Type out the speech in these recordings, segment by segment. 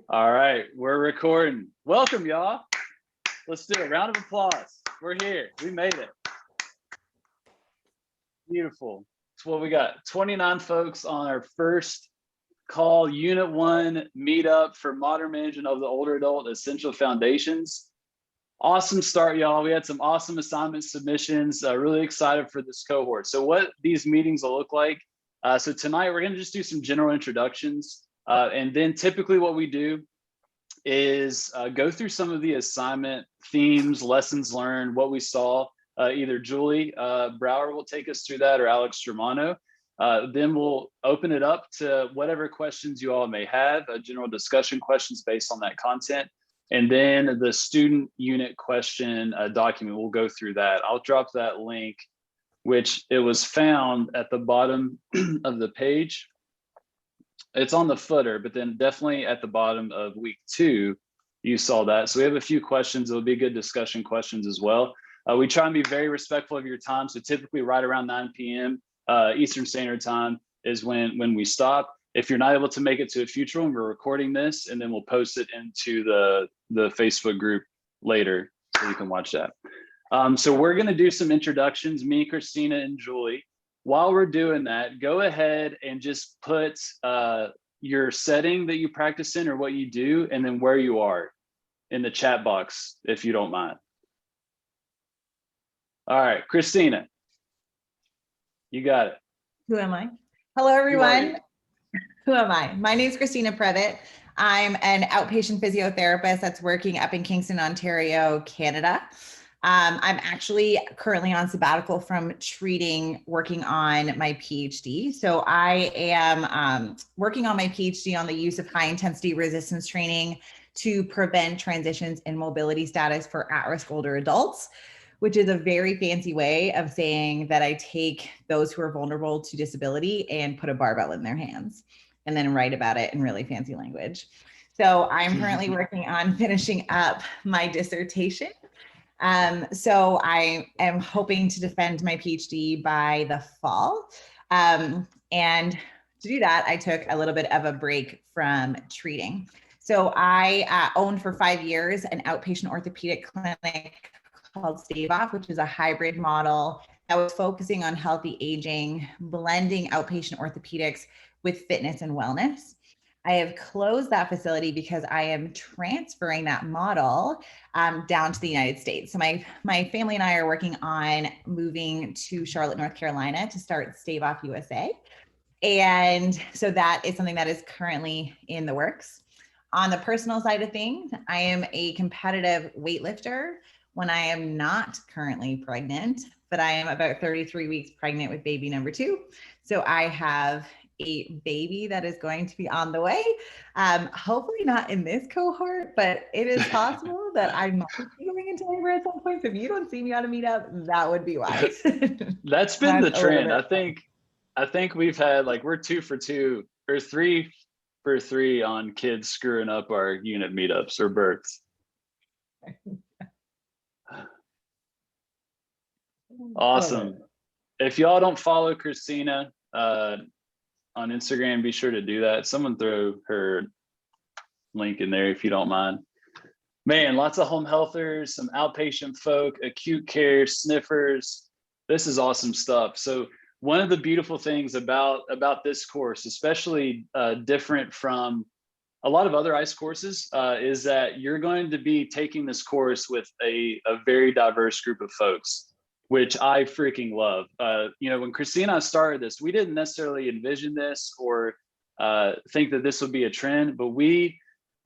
All right, we're recording. Welcome, y'all. Let's do a round of applause. We're here. We made it. Beautiful. So what we got? 29 folks on our first call, Unit 1 meetup for Modern Management of the Older Adult Essential Foundations. Awesome start, y'all. We had some awesome assignment submissions. Really excited for this cohort. So what these meetings will look like. So tonight we're going to just do some general introductions. And then typically what we do is go through some of the assignment themes, lessons learned, what we saw. Either Julie Brower will take us through that or Alex Germano. Then we'll open it up to whatever questions you all may have, general discussion questions based on that content. And then the student unit question document, we'll go through that. I'll drop that link, which it was found at the bottom of the page. It's on the footer, but then definitely at the bottom of week 2, you saw that. So we have a few questions. It'll be good discussion questions as well. We try and be very respectful of your time. So typically right around 9 p.m. Eastern Standard Time is when we stop. If you're not able to make it to a future one, we're recording this and then we'll post it into the Facebook group later so you can watch that. So we're going to do some introductions, me, Christina, and Julie. While we're doing that, go ahead and just put your setting that you practice in or what you do, and then where you are in the chat box, if you don't mind. All right, Christina, you got it. Who am I? Hello, everyone. Who am I? My name is Christina Previtt. I'm an outpatient physiotherapist that's working up in Kingston, Ontario, Canada. I'm actually currently on sabbatical from treating, working on my PhD. So I am working on my PhD on the use of high intensity resistance training to prevent transitions in mobility status for at-risk older adults, which is a very fancy way of saying that I take those who are vulnerable to disability and put a barbell in their hands and then write about it in really fancy language. So I'm currently working on finishing up my dissertation. So I am hoping to defend my PhD by the fall. And to do that, I took a little bit of a break from treating. So I owned for 5 years an outpatient orthopedic clinic called Stave Off, which is a hybrid model that was focusing on healthy aging, blending outpatient orthopedics with fitness and wellness. I have closed that facility because I am transferring that model down to the United States. So my family and I are working on moving to Charlotte, North Carolina to start Stave Off USA. And so that is something that is currently in the works. On the personal side of things, I am a competitive weightlifter when I am not currently pregnant, but I am about 33 weeks pregnant with baby number 2. So I have a baby that is going to be on the way. Hopefully not in this cohort, but it is possible that I might be going into labor at some point. So if you don't see me on a meetup, that would be why. That's been the trend. I think we've had we're 2 for 2 or 3 for 3 on kids screwing up our unit meetups or births. Awesome. If y'all don't follow Christina on Instagram, be sure to do that. Someone throw her link in there if you don't mind. Man, lots of home healthers, some outpatient folk, acute care, sniffers. This is awesome stuff. So one of the beautiful things about this course, especially different from a lot of other ICE courses, is that you're going to be taking this course with a very diverse group of folks, which I freaking love. When Christina started this, we didn't necessarily envision this or think that this would be a trend, but we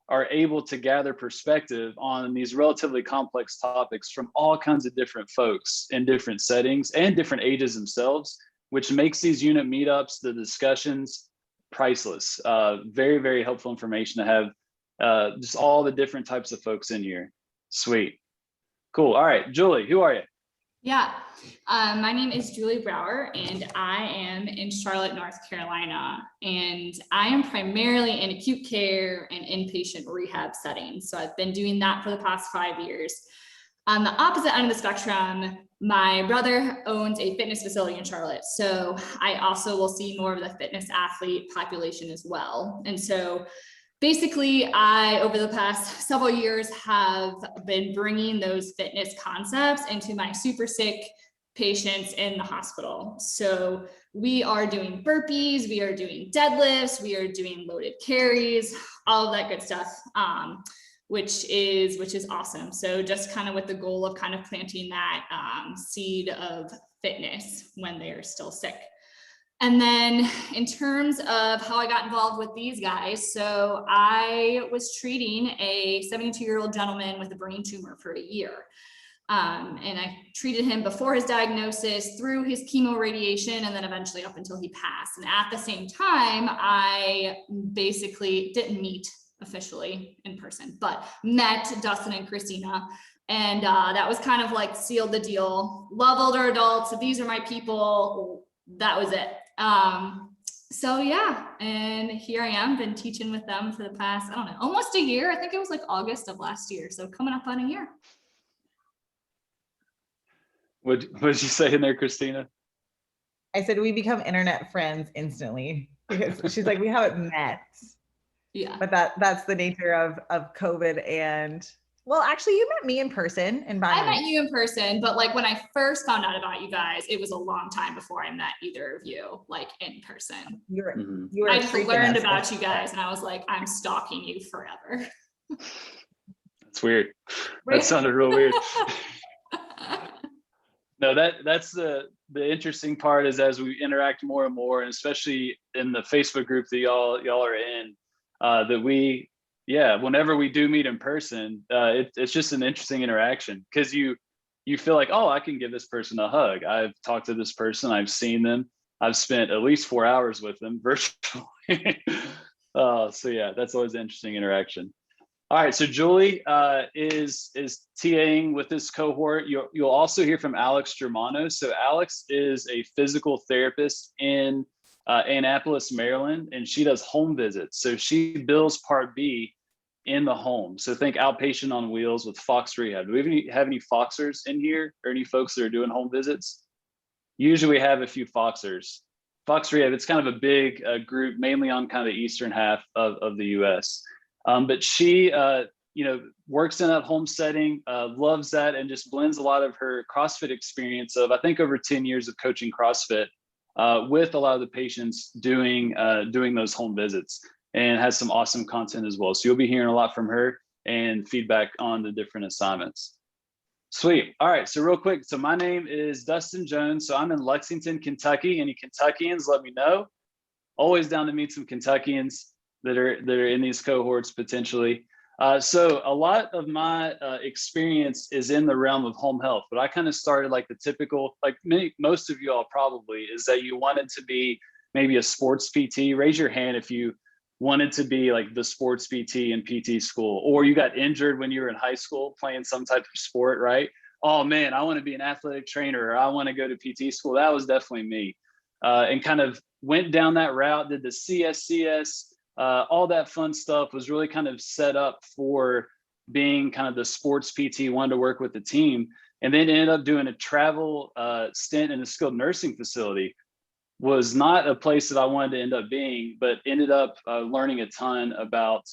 are able to gather perspective on these relatively complex topics from all kinds of different folks in different settings and different ages themselves, which makes these unit meetups, the discussions, priceless. Very, very helpful information to have just all the different types of folks in here. Sweet. Cool. All right, Julie, who are you? Yeah, my name is Julie Brower, and I am in Charlotte, North Carolina, and I am primarily in acute care and inpatient rehab settings. So I've been doing that for the past 5 years. On the opposite end of the spectrum, my brother owns a fitness facility in Charlotte. So I also will see more of the fitness athlete population as well. And so basically, I, over the past several years, have been bringing those fitness concepts into my super sick patients in the hospital. So we are doing burpees, we are doing deadlifts, we are doing loaded carries, all of that good stuff, which is awesome. So just kind of with the goal of kind of planting that seed of fitness when they are still sick. And then in terms of how I got involved with these guys, so I was treating a 72-year-old gentleman with a brain tumor for a year. And I treated him before his diagnosis, through his chemo radiation, and then eventually up until he passed. And at the same time, I basically didn't meet officially in person, but met Dustin and Christina. And that was kind of like sealed the deal. Love older adults. These are my people. That was it. So yeah, and here I am, been teaching with them for the past, I don't know, almost a year. I think it was like August of last year. So coming up on a year. What did you say in there, Christina? I said we become internet friends instantly because she's like, we haven't met. Yeah. But that's the nature of COVID. And well, actually, you met me in person in Bonnie. I met you in person, but like when I first found out about you guys, it was a long time before I met either of you, like in person. You Mm-hmm. were I just learned us. about you guys and I was like, I'm stalking you forever. That's weird. That sounded real weird. No, that's the interesting part is as we interact more and more, and especially in the Facebook group that y'all are in, that we, whenever we do meet in person, it's just an interesting interaction because you feel like, oh, I can give this person a hug. I've talked to this person, I've seen them, I've spent at least 4 hours with them virtually. So yeah, that's always an interesting interaction. All right, so Julie is TAing with this cohort. You'll also hear from Alex Germano. So Alex is a physical therapist in Annapolis, Maryland, and she does home visits. So she bills Part B in the home. So think outpatient on wheels with Fox Rehab. Do we have any Foxers in here or any folks that are doing home visits? Usually we have a few Foxers. Fox Rehab, it's kind of a big group, mainly on kind of the eastern half of the US. But she, works in that home setting, loves that, and just blends a lot of her CrossFit experience of, I think, over 10 years of coaching CrossFit with a lot of the patients doing those home visits, and has some awesome content as well. So you'll be hearing a lot from her and feedback on the different assignments. Sweet. All right. So real quick. So my name is Dustin Jones. So I'm in Lexington, Kentucky. Any Kentuckians, let me know. Always down to meet some Kentuckians that are in these cohorts potentially. So a lot of my experience is in the realm of home health, but I kind of started like the typical, like most of you all probably, is that you wanted to be maybe a sports PT. Raise your hand if you wanted to be like the sports PT in PT school, or you got injured when you were in high school playing some type of sport, right? Oh man, I want to be an athletic trainer, or I want to go to PT school. That was definitely me. And kind of went down that route, did the CSCS, all that fun stuff, was really kind of set up for being kind of the sports PT, wanted to work with the team, and then ended up doing a travel stint in a skilled nursing facility. Was not a place that I wanted to end up being, but ended up learning a ton about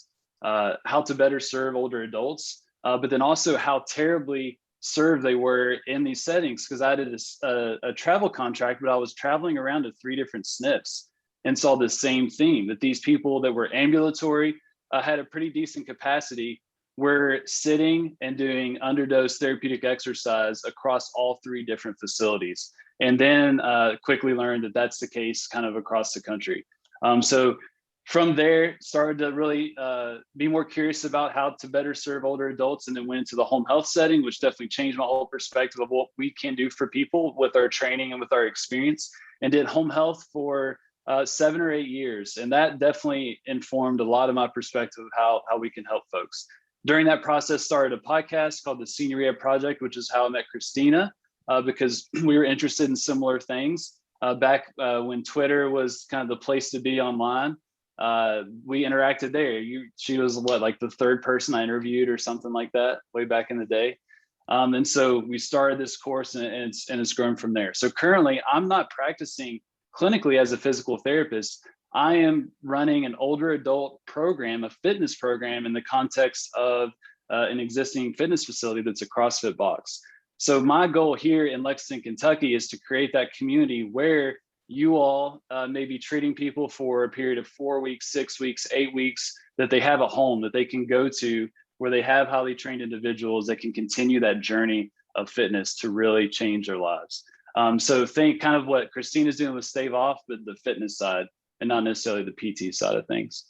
how to better serve older adults, but then also how terribly served they were in these settings, because I did a travel contract, but I was traveling around to 3 different SNFs and saw the same theme, that these people that were ambulatory, had a pretty decent capacity, were sitting and doing underdose therapeutic exercise across all 3 different facilities. And then quickly learned that that's the case kind of across the country. So from there, started to really be more curious about how to better serve older adults, and then went into the home health setting, which definitely changed my whole perspective of what we can do for people with our training and with our experience, and did home health for 7 or 8 years. And that definitely informed a lot of my perspective of how we can help folks. During that process, started a podcast called the Senior Rehab Project, which is how I met Christina, because we were interested in similar things. Back when Twitter was kind of the place to be online, we interacted there. She was like the 3rd person I interviewed or something like that way back in the day. And so we started this course, and it's grown from there. So currently I'm not practicing clinically as a physical therapist. I am running an older adult program, a fitness program in the context of an existing fitness facility that's a CrossFit box. So my goal here in Lexington, Kentucky is to create that community where you all may be treating people for a period of 4 weeks, 6 weeks, 8 weeks, that they have a home that they can go to where they have highly trained individuals that can continue that journey of fitness to really change their lives. So think kind of what Christina's doing with Stave Off, but the fitness side and not necessarily the PT side of things.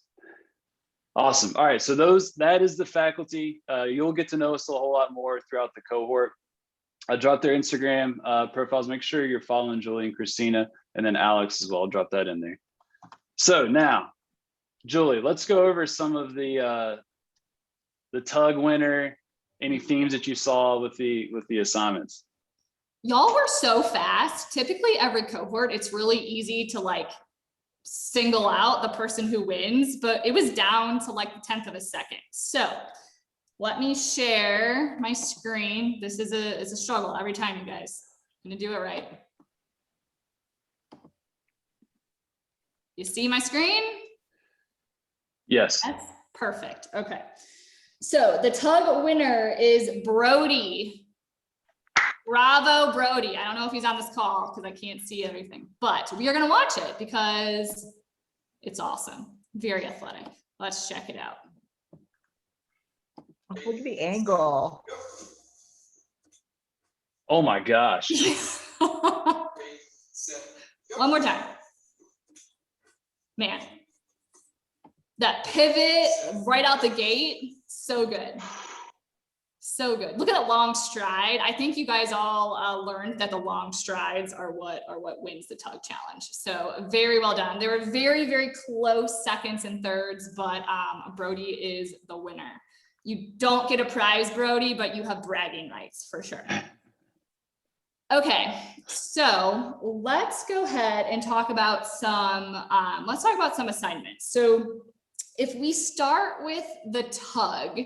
Awesome. All right, so that is the faculty. You'll get to know us a whole lot more throughout the cohort. I dropped their Instagram profiles. Make sure you're following Julie and Christina, and then Alex as well. I'll drop that in there. So now, Julie, let's go over some of the tug winner, any themes that you saw with the assignments. Y'all were so fast. Typically every cohort, it's really easy to like single out the person who wins, but it was down to like the 10th of a second. So let me share my screen. This is a struggle every time, you guys. I'm gonna do it right. You see my screen? Yes. That's perfect. Okay. So the tug winner is Brody. Bravo, Brody. I don't know if he's on this call because I can't see everything, but we are going to watch it because it's awesome. Very athletic. Let's check it out. Look at the angle. Oh my gosh. One more time. Man, that pivot right out the gate, so good. So good. Look at that long stride. I think you guys all learned that the long strides are what wins the tug challenge. So very well done. They were very, very close seconds and thirds, but Brody is the winner. You don't get a prize, Brody, but you have bragging rights for sure. Okay, so let's go ahead and talk about some assignments. So if we start with the tug,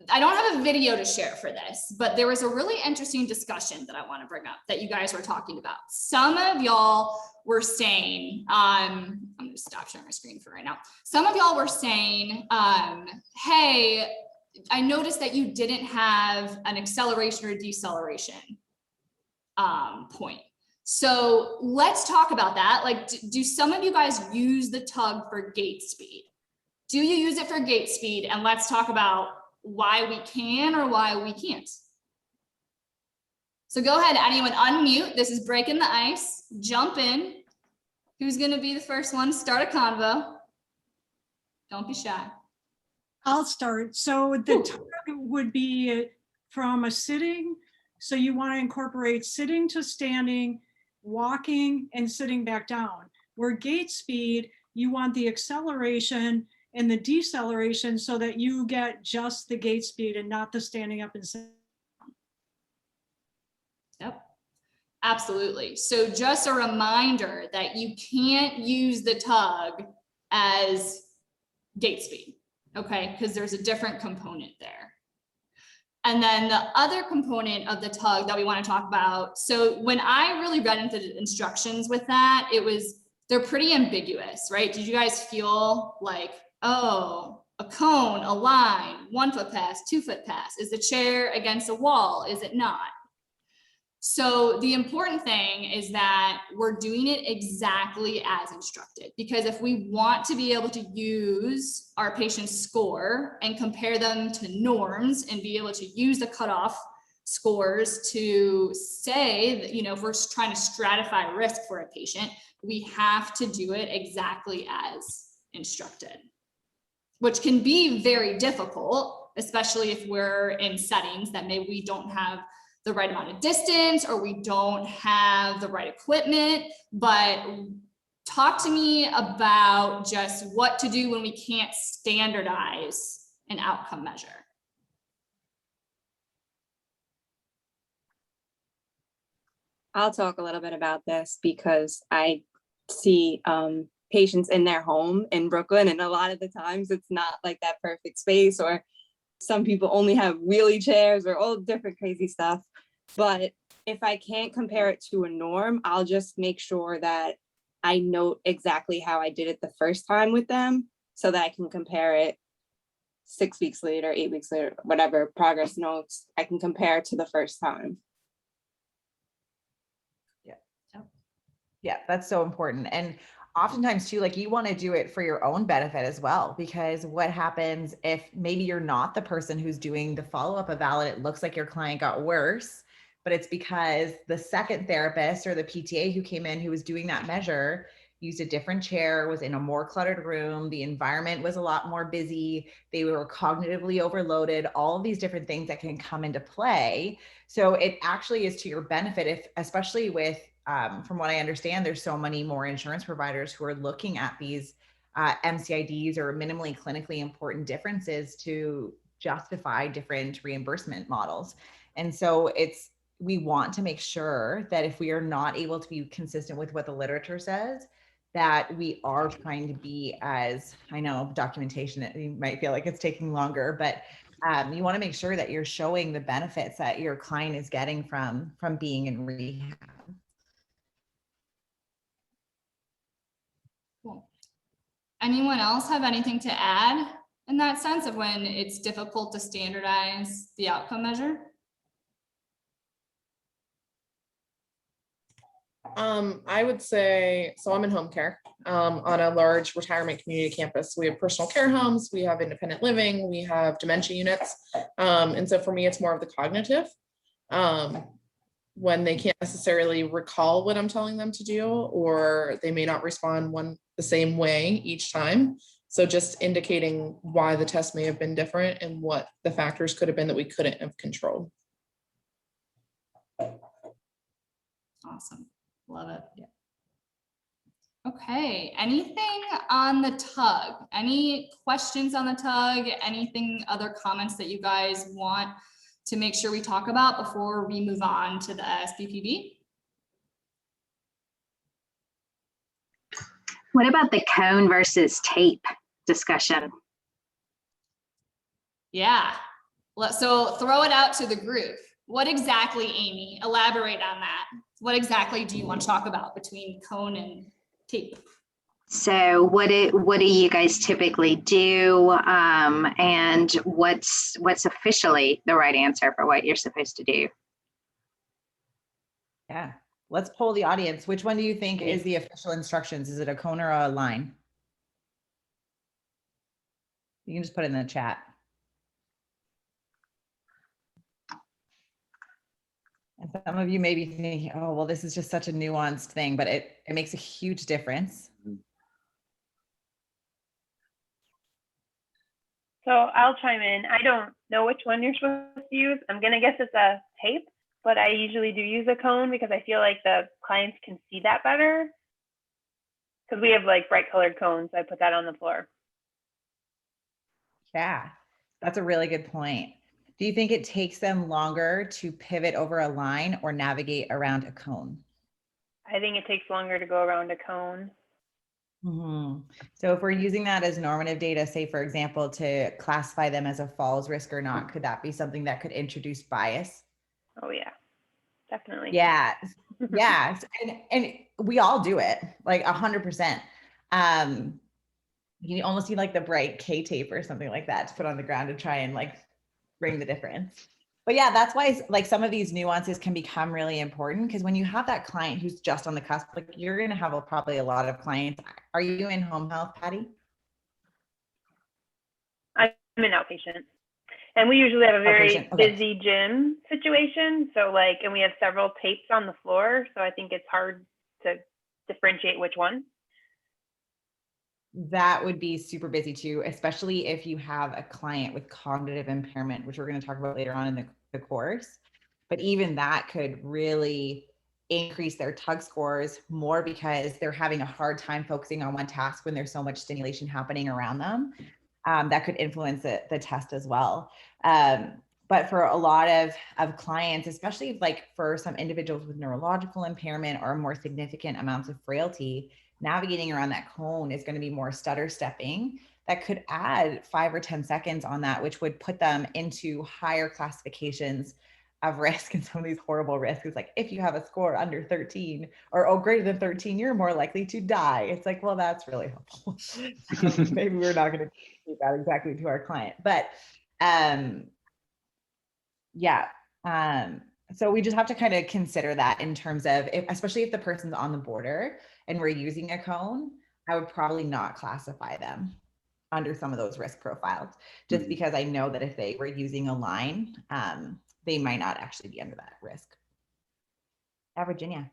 I don't have a video to share for this, but there was a really interesting discussion that I want to bring up that you guys were talking about. Some of y'all were saying, I'm going to stop sharing my screen for right now. Some of y'all were saying, hey, I noticed that you didn't have an acceleration or deceleration point. So let's talk about that. Like, do some of you guys use the tug for gait speed? Do you use it for gait speed? And let's talk about why we can or why we can't. So go ahead, anyone unmute. This is breaking the ice. Jump in. Who's going to be the first one? Start a convo. Don't be shy. I'll start. So the tug would be from a sitting. So you want to incorporate sitting to standing, walking, and sitting back down. Where gait speed, you want the acceleration and the deceleration so that you get just the gait speed and not the standing up and sitting. Yep, absolutely. So just a reminder that you can't use the tug as gait speed, okay? Because there's a different component there. And then the other component of the tug that we want to talk about. So when I really read into the instructions with that, they're pretty ambiguous, right? Did you guys feel like, oh, a cone, a line, 1 foot pass, 2 foot pass? Is the chair against a wall? Is it not? So the important thing is that we're doing it exactly as instructed, because if we want to be able to use our patient's score and compare them to norms and be able to use the cutoff scores to say that, you know, if we're trying to stratify risk for a patient, we have to do it exactly as instructed, which can be very difficult, especially if we're in settings that maybe we don't have the right amount of distance or we don't have the right equipment. But talk to me about just what to do when we can't standardize an outcome measure. I'll talk a little bit about this because I see patients in their home in Brooklyn, and a lot of the times it's not like that perfect space, or some people only have wheelie chairs or all different crazy stuff. But if I can't compare it to a norm, I'll just make sure that I note exactly how I did it the first time with them so that I can compare it 6 weeks later, 8 weeks later, whatever progress notes, I can compare to the first time. Yeah, that's so important. And oftentimes too, like you want to do it for your own benefit as well, because what happens if maybe you're not the person who's doing the follow-up eval and it looks like your client got worse, but it's because the second therapist or the PTA who came in who was doing that measure used a different chair, was in a more cluttered room, the environment was a lot more busy, they were cognitively overloaded, all of these different things that can come into play. So it actually is to your benefit if, especially with from what I understand, there's so many more insurance providers who are looking at these MCIDs or minimally clinically important differences to justify different reimbursement models. And so we want to make sure that if we are not able to be consistent with what the literature says, that we are trying to be as, I know documentation, you might feel like it's taking longer, but you want to make sure that you're showing the benefits that your client is getting from being in rehab. Cool. Anyone else have anything to add in that sense of when it's difficult to standardize the outcome measure? I would say, so I'm in home care on a large retirement community campus. We have personal care homes, we have independent living, we have dementia units. And so for me, it's more of the cognitive. When they can't necessarily recall what I'm telling them to do, or they may not respond the same way each time. So just indicating why the test may have been different and what the factors could have been that we couldn't have controlled. Awesome. Love it. Yeah. Okay. Anything on the TUG? Any questions on the TUG? Anything, other comments that you guys want to make sure we talk about before we move on to the SBPB? What about the cone versus tape discussion? Yeah. So throw it out to the group. What exactly, Amy? Elaborate on that. What exactly do you want to talk about between cone and tape? So what do you guys typically do? And what's officially the right answer for what you're supposed to do? Yeah, let's poll the audience. Which one do you think is the official instructions? Is it a cone or a line? You can just put it in the chat. And some of you may be thinking, oh, well, this is just such a nuanced thing, but it makes a huge difference. So I'll chime in. I don't know which one you're supposed to use. I'm going to guess it's a tape, but I usually do use a cone because I feel like the clients can see that better. Because we have like bright colored cones. I put that on the floor. Yeah, that's a really good point. Do you think it takes them longer to pivot over a line or navigate around a cone? I think it takes longer to go around a cone. Mm-hmm. So if we're using that as normative data, say, for example, to classify them as a falls risk or not, could that be something that could introduce bias? Oh, yeah, definitely. Yeah. Yeah. And we all do it like 100%. You almost need like the bright K tape or something like that to put on the ground to try and like bring the difference. But yeah, that's why like some of these nuances can become really important, because when you have that client who's just on the cusp, like you're going to have probably a lot of clients. Are you in home health, Patty? I'm an outpatient. And we usually have a very Okay. busy gym situation. So like, and we have several tapes on the floor. So I think it's hard to differentiate which one. That would be super busy too, especially if you have a client with cognitive impairment, which we're going to talk about later on in the course. But even that could really increase their TUG scores more because they're having a hard time focusing on one task when there's so much stimulation happening around them. That could influence the test as well. But for a lot of clients, especially like for some individuals with neurological impairment or more significant amounts of frailty, navigating around that cone is going to be more stutter stepping. That could add 5 or 10 seconds on that, which would put them into higher classifications of risk and some of these horrible risks. It's like, if you have a score under 13 or greater than 13, you're more likely to die. It's like, well, that's really helpful. Maybe we're not going to do that exactly to our client, but yeah. So we just have to kind of consider that in terms of, especially if the person's on the border and we're using a cone, I would probably not classify them under some of those risk profiles, just because I know that if they were using a line, they might not actually be under that risk. Virginia.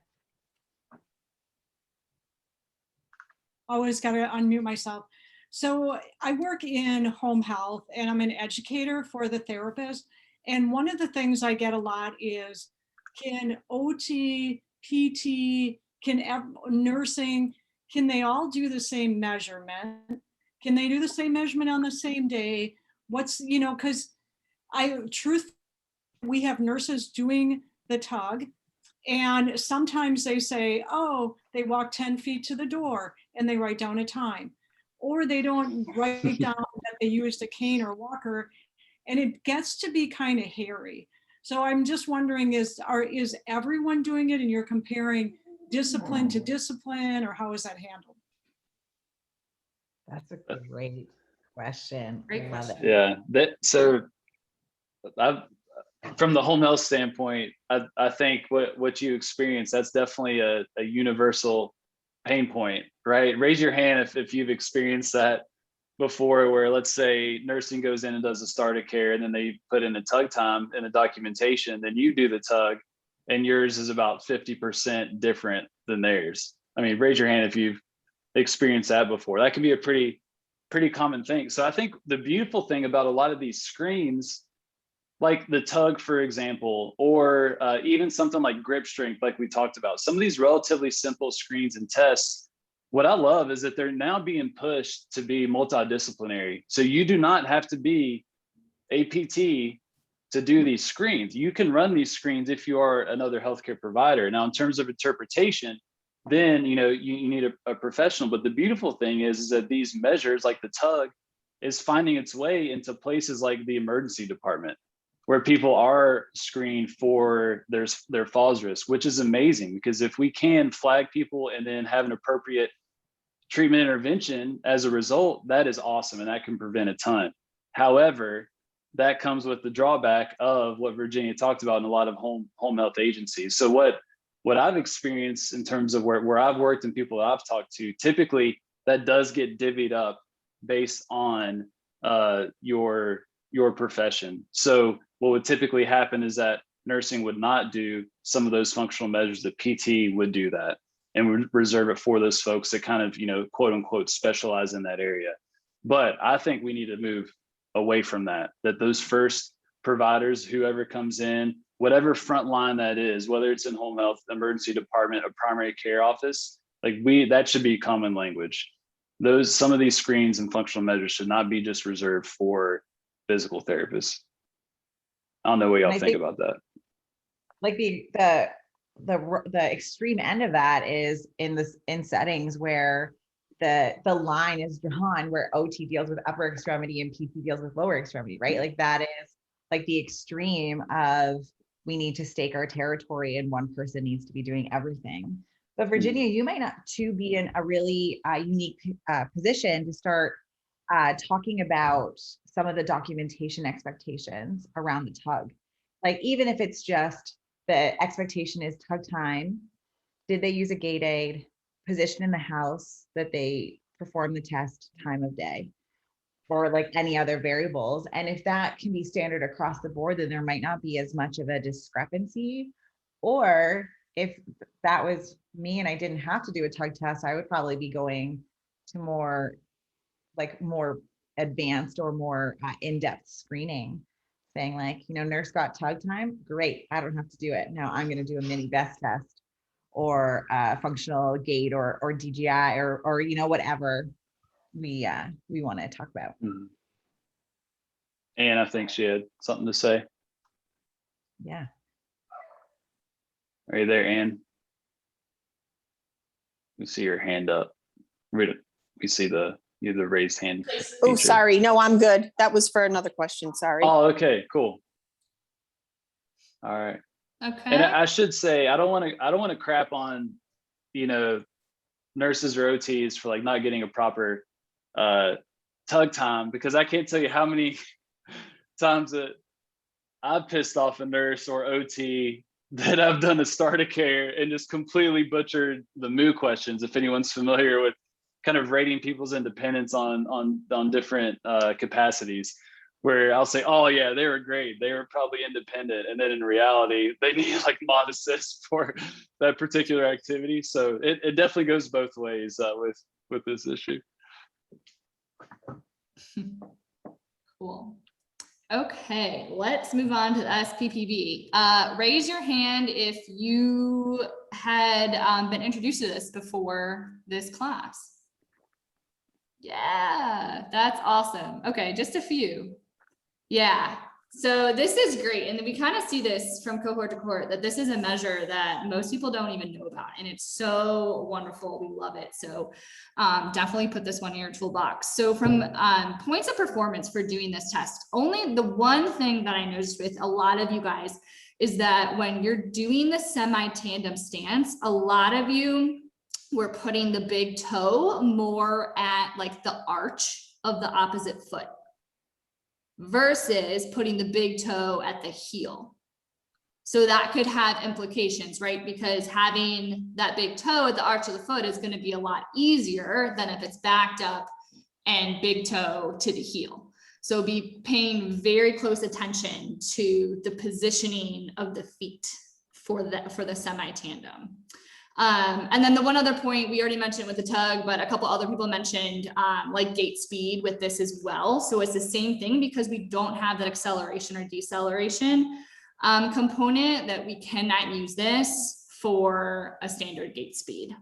Always got to unmute myself. So I work in home health and I'm an educator for the therapist. And one of the things I get a lot is, can OT, PT, nursing, can they all do the same measurement? Can they do the same measurement on the same day? What's, because we have nurses doing the tug, and sometimes they say, oh, they walk 10 feet to the door and they write down a time, or they don't write down that they used a cane or walker, and it gets to be kind of hairy. So I'm just wondering, is everyone doing it and you're comparing discipline to discipline, or how is that handled? That's a great question. Great question. Yeah, from the home health standpoint, I think what you experience, that's definitely a universal pain point, right? Raise your hand if you've experienced that before, where let's say nursing goes in and does a start of care and then they put in a tug time in the documentation, then you do the tug and yours is about 50% different than theirs. I mean, raise your hand if you've experienced that before. That can be a pretty common thing. So I think the beautiful thing about a lot of these screens, like the tug, for example, or even something like grip strength, like we talked about, some of these relatively simple screens and tests, what I love is that they're now being pushed to be multidisciplinary. So you do not have to be a PT to do these screens. You can run these screens if you are another healthcare provider. Now, in terms of interpretation, then you need a professional. But the beautiful thing is that these measures, like the tug, is finding its way into places like the emergency department, where people are screened for their falls risk, which is amazing, because if we can flag people and then have an appropriate treatment intervention as a result, that is awesome, and that can prevent a ton. However, that comes with the drawback of what Virginia talked about in a lot of home health agencies. So what I've experienced in terms of where I've worked and people that I've talked to, typically that does get divvied up based on your profession. So what would typically happen is that nursing would not do some of those functional measures, that PT would do that, and would reserve it for those folks that kind of, quote unquote, specialize in that area. But I think we need to move away from that those first providers, whoever comes in, whatever front line that is, whether it's in home health, emergency department, or primary care office, that should be common language. Some of these screens and functional measures should not be just reserved for physical therapists. I don't know what y'all think about that. Like the extreme end of that is in settings where the line is drawn, where OT deals with upper extremity and PT deals with lower extremity, right? Like that is like the extreme of, we need to stake our territory and one person needs to be doing everything. But Virginia, you might not too be in a really unique position to start talking about some of the documentation expectations around the tug. Like, even if it's just the expectation is tug time, did they use a gait aid, position in the house that they perform the test, time of day, or like any other variables. And if that can be standard across the board, then there might not be as much of a discrepancy. Or if that was me and I didn't have to do a tug test, I would probably be going to more advanced or more in-depth screening, saying like, nurse got tug time, great, I don't have to do it. Now I'm going to do a mini best test, or functional gait, or DGI, or whatever we want to talk about. Mm-hmm. And I think she had something to say. Yeah. Are you there, Ann? We see your hand up. We see the raised hand. Oh, feature. sorry. No, I'm good. That was for another question. Sorry. Oh, okay, cool. All right. Okay. And I should say, I don't want to crap on, nurses or OTs for like not getting a proper tug time, because I can't tell you how many times that I've pissed off a nurse or OT that I've done a start of care and just completely butchered the moo questions. If anyone's familiar with kind of rating people's independence on different capacities, where I'll say, oh yeah, they were great, they were probably independent, and then in reality they need like mod assist for that particular activity. So it definitely goes both ways with this issue. Cool. Okay, let's move on to the SPPB. Raise your hand if you had been introduced to this before this class. Yeah, that's awesome. Okay, just a few. Yeah, so this is great. And we kind of see this from cohort to cohort, that this is a measure that most people don't even know about. And it's so wonderful. We love it. So definitely put this one in your toolbox. So from points of performance for doing this test, only the one thing that I noticed with a lot of you guys is that when you're doing the semi-tandem stance, a lot of you were putting the big toe more at like the arch of the opposite foot, versus putting the big toe at the heel. So that could have implications, right? Because having that big toe at the arch of the foot is going to be a lot easier than if it's backed up and big toe to the heel. So be paying very close attention to the positioning of the feet for the semi-tandem. And then the one other point we already mentioned with the tug, but a couple other people mentioned like gait speed with this as well. So it's the same thing, because we don't have that acceleration or deceleration component, that we cannot use this for a standard gait speed.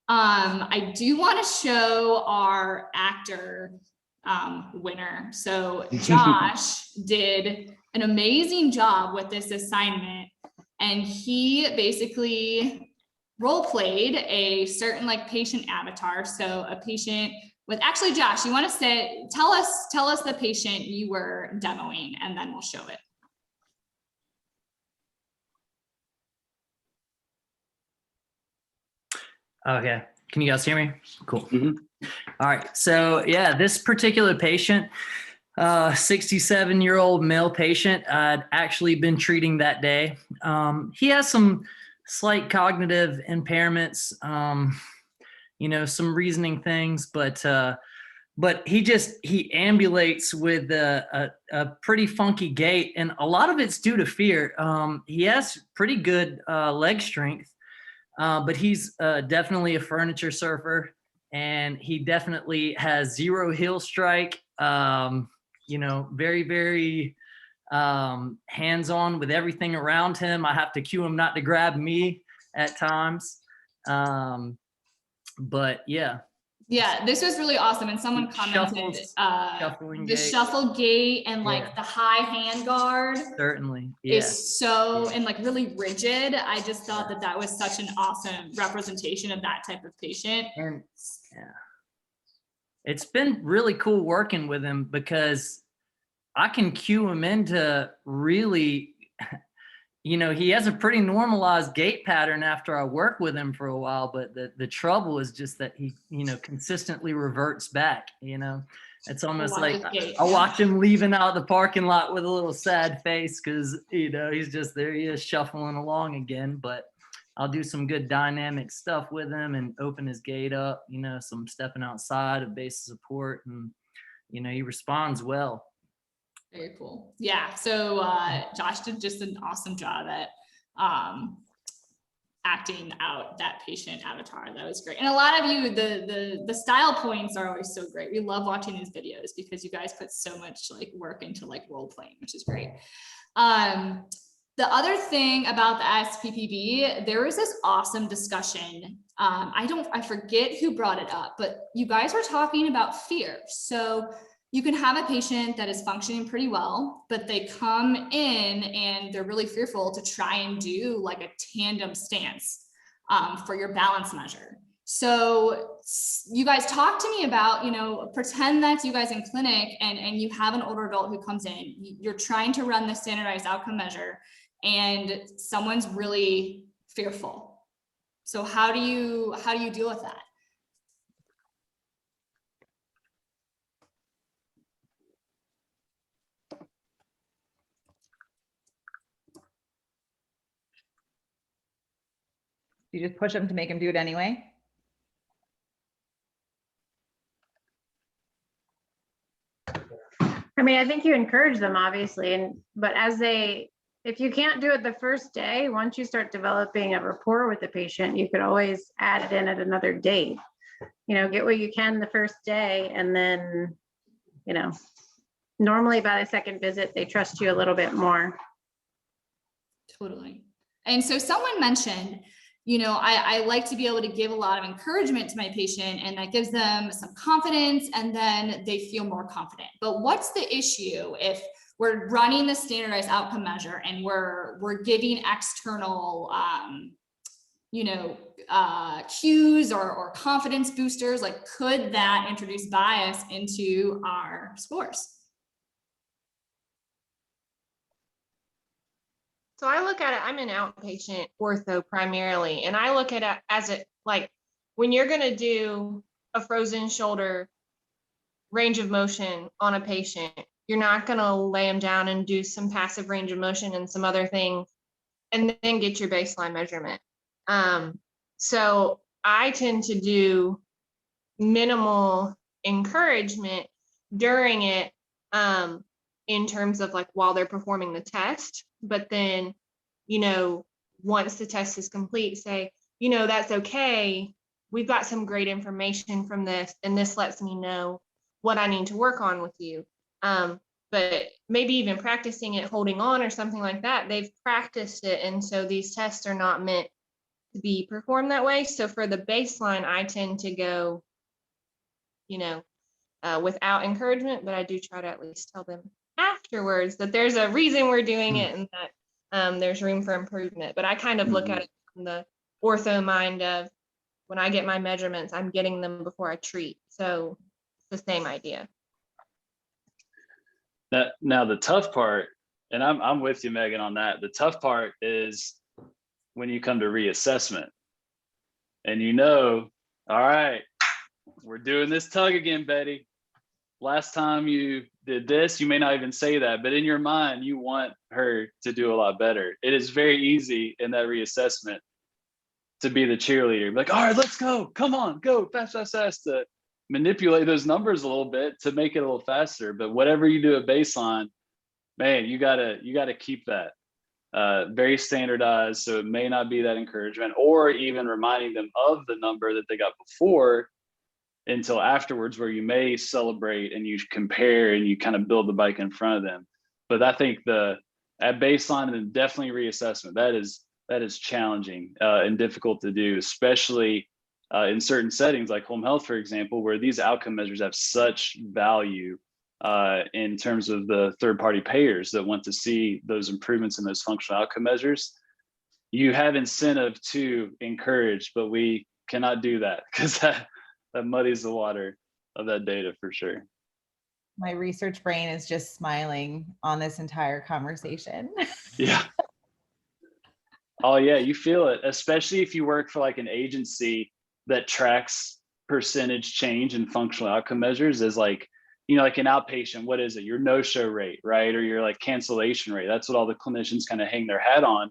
I do want to show our actor winner. So Josh did an amazing job with this assignment. And he basically role played a certain like patient avatar. So a patient with, actually, Josh, you want to tell us the patient you were demoing, and then we'll show it. Okay, can you guys hear me? Cool. Mm-hmm. All right, so yeah, this particular patient, 67-year-old male patient, I'd actually been treating that day. He has some slight cognitive impairments, some reasoning things, but he ambulates with a pretty funky gait, and a lot of it's due to fear. He has pretty good leg strength, but he's definitely a furniture surfer, and he definitely has zero heel strike. Very, very hands-on with everything around him. I have to cue him not to grab me at times. But yeah. Yeah, this was really awesome. And someone commented the shuffle gait and like the high hand guard certainly is so, and like really rigid. I just thought that was such an awesome representation of that type of patient. And yeah. It's been really cool working with him, because I can cue him into really, he has a pretty normalized gait pattern after I work with him for a while, but the trouble is just that he, consistently reverts back, It's almost like I watch him leaving out the parking lot with a little sad face, because, he's just there, he is shuffling along again, but I'll do some good dynamic stuff with him and open his gait up, some stepping outside of base support, and, he responds well. Very cool. Yeah. So Josh did just an awesome job at acting out that patient avatar. That was great. And a lot of you, the style points are always so great. We love watching these videos because you guys put so much like work into like role playing, which is great. The other thing about the SPPB, there was this awesome discussion. I forget who brought it up, but you guys were talking about fear. So you can have a patient that is functioning pretty well, but they come in and they're really fearful to try and do like a tandem stance for your balance measure. So you guys talk to me about, pretend that's you guys in clinic and you have an older adult who comes in, you're trying to run the standardized outcome measure and someone's really fearful. So how do you deal with that? You just push them to make them do it anyway? I mean, I think you encourage them, obviously, but if you can't do it the first day, once you start developing a rapport with the patient, you could always add it in at another date. Get what you can the first day, and then, normally by the second visit, they trust you a little bit more. Totally. And so someone mentioned, I like to be able to give a lot of encouragement to my patient, and that gives them some confidence, and then they feel more confident. But what's the issue if we're running the standardized outcome measure and we're giving external, cues or confidence boosters? Like, could that introduce bias into our scores? So I look at it, I'm an outpatient ortho primarily, and I look at it as like when you're going to do a frozen shoulder range of motion on a patient, you're not going to lay them down and do some passive range of motion and some other things and then get your baseline measurement. So I tend to do minimal encouragement during it, in terms of like while they're performing the test, but then, once the test is complete, say, that's okay. We've got some great information from this, and this lets me know what I need to work on with you. But maybe even practicing it, holding on or something like that, they've practiced it. And so these tests are not meant to be performed that way. So for the baseline, I tend to go, without encouragement, but I do try to at least tell them afterwards that there's a reason we're doing it and that there's room for improvement. But I kind of look at it from the ortho mind of when I get my measurements, I'm getting them before I treat. So it's the same idea. Now the tough part, and I'm with you, Megan, on that. The tough part is when you come to reassessment and all right, we're doing this tug again, Betty. Last time you did this, you may not even say that, but in your mind, you want her to do a lot better. It is very easy in that reassessment to be the cheerleader. Be like, all right, let's go. Come on, go fast, fast, fast. To manipulate those numbers a little bit to make it a little faster. But whatever you do at baseline, man, you gotta keep that very standardized. So it may not be that encouragement or even reminding them of the number that they got before until afterwards, where you may celebrate and you compare and you kind of build the bike in front of them. But I think at baseline and definitely reassessment, that is challenging and difficult to do, especially in certain settings like home health, for example, where these outcome measures have such value in terms of the third-party payers that want to see those improvements in those functional outcome measures. You have incentive to encourage, but we cannot do that because that muddies the water of that data for sure. My research brain is just smiling on this entire conversation. Yeah. Oh yeah, you feel it, especially if you work for like an agency that tracks percentage change in functional outcome measures as like, like an outpatient, what is it? Your no-show rate, right? Or your like cancellation rate. That's what all the clinicians kind of hang their hat on.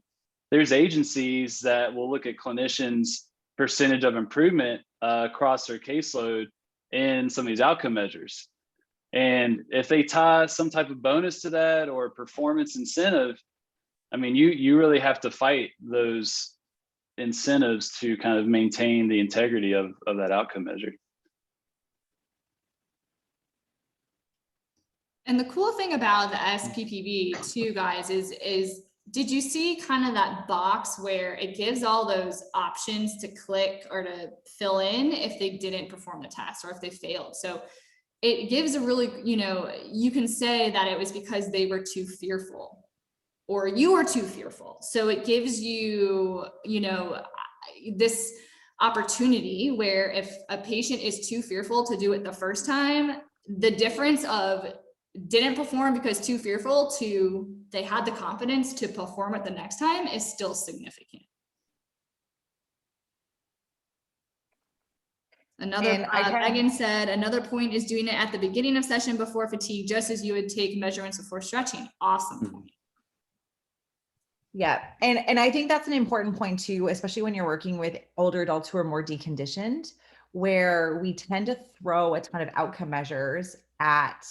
There's agencies that will look at clinicians' percentage of improvement across their caseload in some of these outcome measures. And if they tie some type of bonus to that or performance incentive, I mean, you really have to fight those incentives to kind of maintain the integrity of that outcome measure. And the cool thing about the SPPV too, guys, is did you see kind of that box where it gives all those options to click or to fill in if they didn't perform the test or if they failed? So it gives a really, you can say that it was because they were too fearful or you were too fearful. So it gives you, this opportunity where if a patient is too fearful to do it the first time, the difference of didn't perform because too fearful to they had the confidence to perform it the next time is still significant. Another, Megan said, another point is doing it at the beginning of session before fatigue, just as you would take measurements before stretching. Awesome point. Yeah, and I think that's an important point too, especially when you're working with older adults who are more deconditioned, where we tend to throw a ton of outcome measures at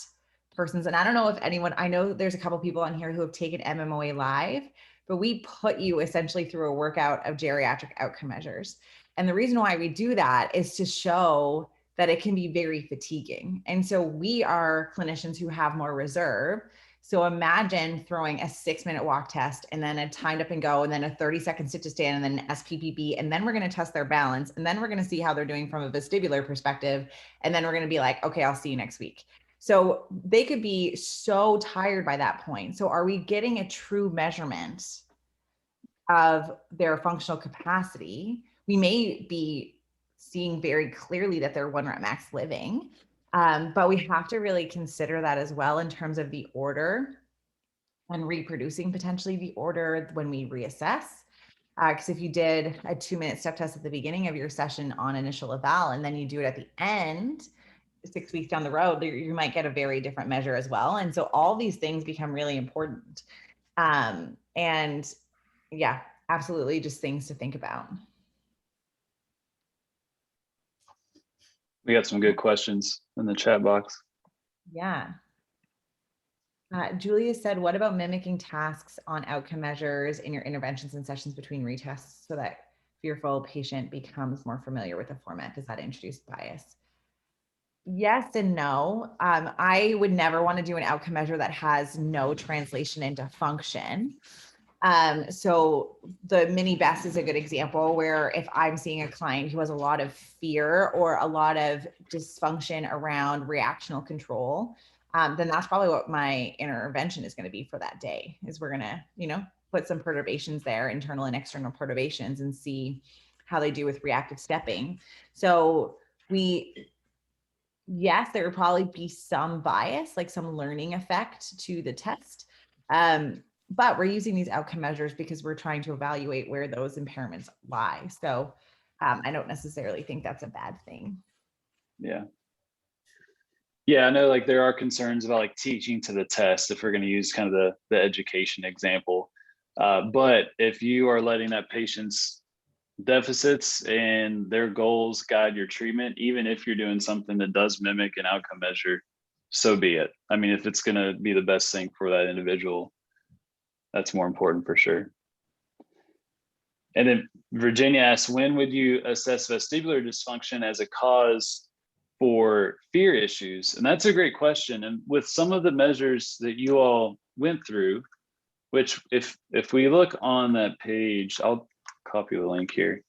persons. And I don't know if anyone, I know there's a couple people on here who have taken MMOA Live, but we put you essentially through a workout of geriatric outcome measures. And the reason why we do that is to show that it can be very fatiguing. And so we are clinicians who have more reserve. So imagine throwing a 6-minute walk test and then a timed up and go, and then a 30-second sit to stand, and then an SPPB. And then we're going to test their balance. And then we're going to see how they're doing from a vestibular perspective. And then we're going to be like, okay, I'll see you next week. So they could be so tired by that point. So are we getting a true measurement of their functional capacity? We may be seeing very clearly that they're 1 rep max living. But we have to really consider that as well in terms of the order and reproducing potentially the order when we reassess. Because if you did a 2-minute step test at the beginning of your session on initial eval, and then you do it at the end, 6 weeks down the road, you might get a very different measure as well. And so all these things become really important. And yeah, absolutely just things to think about. We got some good questions in the chat box. Yeah. Julia said, what about mimicking tasks on outcome measures in your interventions and sessions between retests so that fearful patient becomes more familiar with the format? Does that introduce bias? Yes and no. I would never want to do an outcome measure that has no translation into function. So the mini best is a good example where if I'm seeing a client who has a lot of fear or a lot of dysfunction around reactional control, then that's probably what my intervention is going to be for that day, is we're going to, put some perturbations there, internal and external perturbations, and see how they do with reactive stepping. So yes, there would probably be some bias, like some learning effect to the test. But we're using these outcome measures because we're trying to evaluate where those impairments lie. So I don't necessarily think that's a bad thing. Yeah. Yeah, I know like there are concerns about like teaching to the test if we're going to use kind of the education example. But if you are letting that patient's deficits and their goals guide your treatment, even if you're doing something that does mimic an outcome measure, so be it. I mean, if it's going to be the best thing for that individual, that's more important for sure. And then Virginia asks, when would you assess vestibular dysfunction as a cause for fear issues? And that's a great question. And with some of the measures that you all went through, which if we look on that page, I'll copy the link here.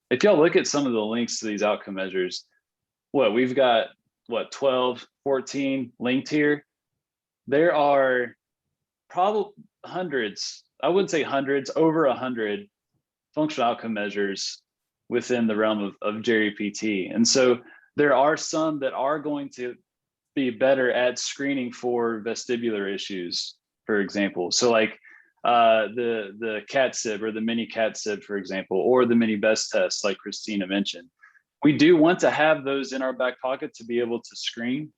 If y'all look at some of the links to these outcome measures, we've got 12, 14 linked here. There are probably hundreds, I wouldn't say hundreds, over 100 functional outcome measures within the realm of Jerry PT. And so there are some that are going to be better at screening for vestibular issues, for example. So like the CAT-SIB or the mini CAT-SIB, for example, or the mini BEST test, like Christina mentioned. We do want to have those in our back pocket to be able to screen,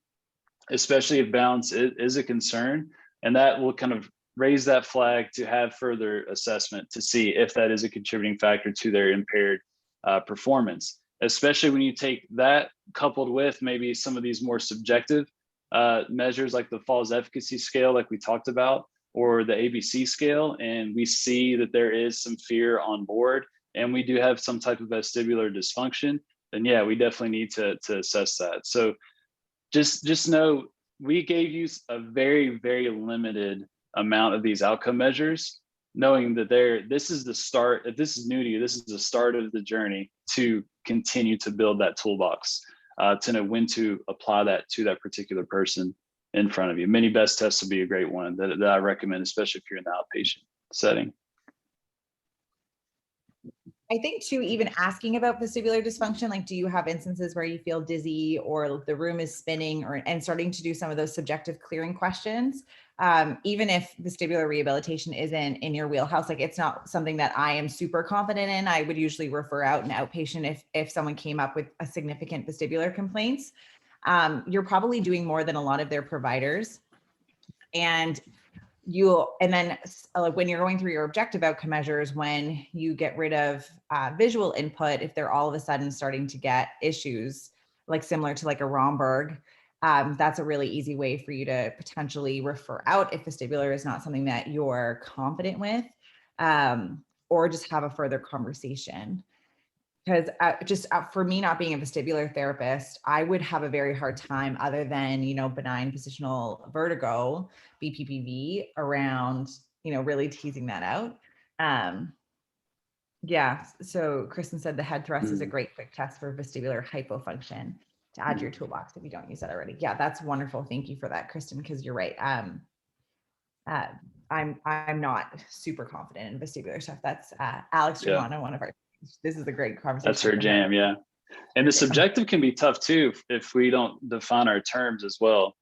especially if balance is a concern. And that will kind of raise that flag to have further assessment to see if that is a contributing factor to their impaired performance, especially when you take that coupled with maybe some of these more subjective measures like the falls efficacy scale, like we talked about, or the ABC scale, and we see that there is some fear on board and we do have some type of vestibular dysfunction, then yeah, we definitely need to assess that. So just know we gave you a very, very limited amount of these outcome measures, knowing that this is the start. If this is new to you, this is the start of the journey to continue to build that toolbox, to know when to apply that to that particular person in front of you. Mini BEST tests would be a great one that I recommend, especially if you're in the outpatient setting. I think too, even asking about vestibular dysfunction, like, do you have instances where you feel dizzy or the room is spinning, or and starting to do some of those subjective clearing questions, even if vestibular rehabilitation isn't in your wheelhouse, like it's not something that I am super confident in. I would usually refer out an outpatient if someone came up with a significant vestibular complaints. You're probably doing more than a lot of their providers, and then when you're going through your objective outcome measures, when you get rid of visual input, if they're all of a sudden starting to get issues like similar to like a Romberg, that's a really easy way for you to potentially refer out if vestibular is not something that you're confident with, or just have a further conversation. Because for me, not being a vestibular therapist, I would have a very hard time, other than, benign positional vertigo, BPPV, around, really teasing that out. Yeah. So Kristen said the head thrust is a great quick test for vestibular hypofunction to add to your toolbox if you don't use that already. Yeah, that's wonderful. Thank you for that, Kristen, because you're right. I'm not super confident in vestibular stuff. That's Alex Germano, one of our. This is a great conversation. That's her jam, yeah. And the subjective can be tough too if we don't define our terms as well.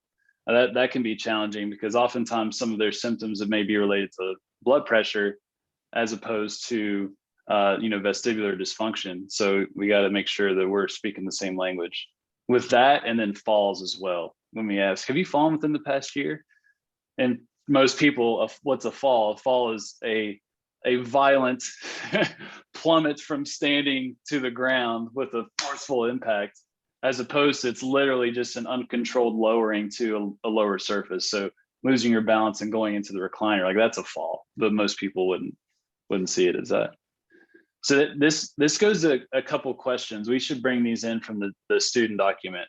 That can be challenging, because oftentimes some of their symptoms that may be related to blood pressure as opposed to vestibular dysfunction. So we got to make sure that we're speaking the same language with that. And then falls as well. Let me ask, have you fallen within the past year? And most people, what's a fall? A fall is a violent plummet from standing to the ground with a forceful impact, as opposed to it's literally just an uncontrolled lowering to a lower surface. So losing your balance and going into the recliner, like that's a fall, but most people wouldn't see it as that. So this goes to a couple questions. We should bring these in from the student document.